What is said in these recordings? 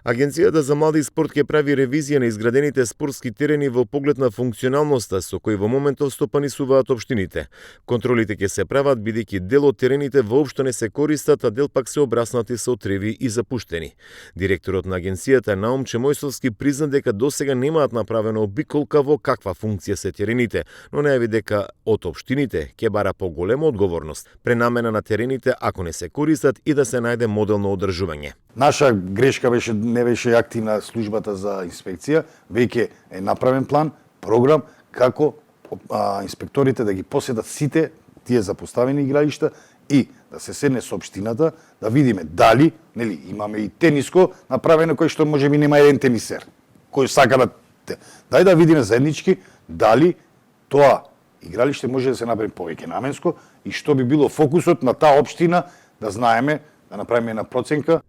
Агенцијата за млади и спорт ќе прави ревизија на изградените спортски терени во поглед на функционалноста со кои во моментов стопанисуваат општините. Контролите ќе се прават бидејќи дел од терените воопшто не се користат, а дел пак се обраснати со треви и запуштени. Директорот на агенцијата Наумче Мојсовски призна дека досега немаат направено обиколка во каква функција се терените, но најави дека од општините ќе бара поголема одговорност, пренамена на терените ако не се користат и да се најде модел на одржување. Наша грешка не беше активна службата за инспекција, веќе е направен план, програм како инспекторите да ги посетат сите тие запоставени игралишта и да се седне со општината, да видиме дали, имаме и тениско направено кој што можеби нема еден тенисер кој сака да дај да видиме заеднички дали тоа игралиште може да се направи повеќе наменско и што би било фокусот на таа општина, да знаеме, да направиме една проценка.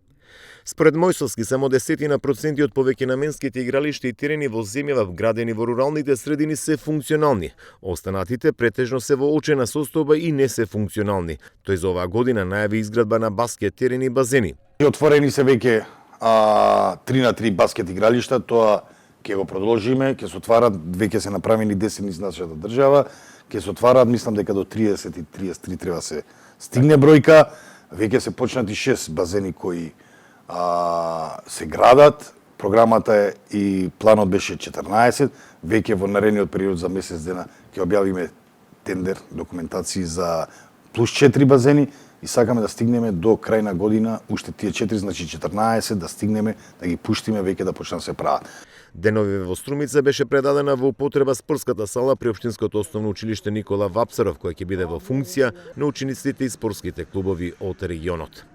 Според Мојсовски, само 10% од повеќе наменските игралишта и терени во земјава вградени во руралните средини се функционални. Останатите претежно се во очена состојба и не се функционални. Тој за оваа година најави изградба на баскет терени и базени. Отворени се веќе 3 на 3 баскет игралишта, тоа ќе го продолжиме, ќе се отварат, веќе се направени 10 низ нашата држава, ќе се отварат, мислам дека до 30 и 33 треба се стигне бројка, веќе се почнати 6 базени кои се градат, програмата е и планот беше 14, веќе во наредниот период за месец дена ќе објавиме тендер, документации за плюс 4 базени и сакаме да стигнеме до крај на година уште тие 4, значи 14, да стигнеме, да ги пуштиме веќе да почнат се прават. Денови во Струмица беше предадена во употреба спортската сала при Општинското основно училиште Никола Вапцаров, која ќе биде во функција на учениците и спортските клубови од регионот.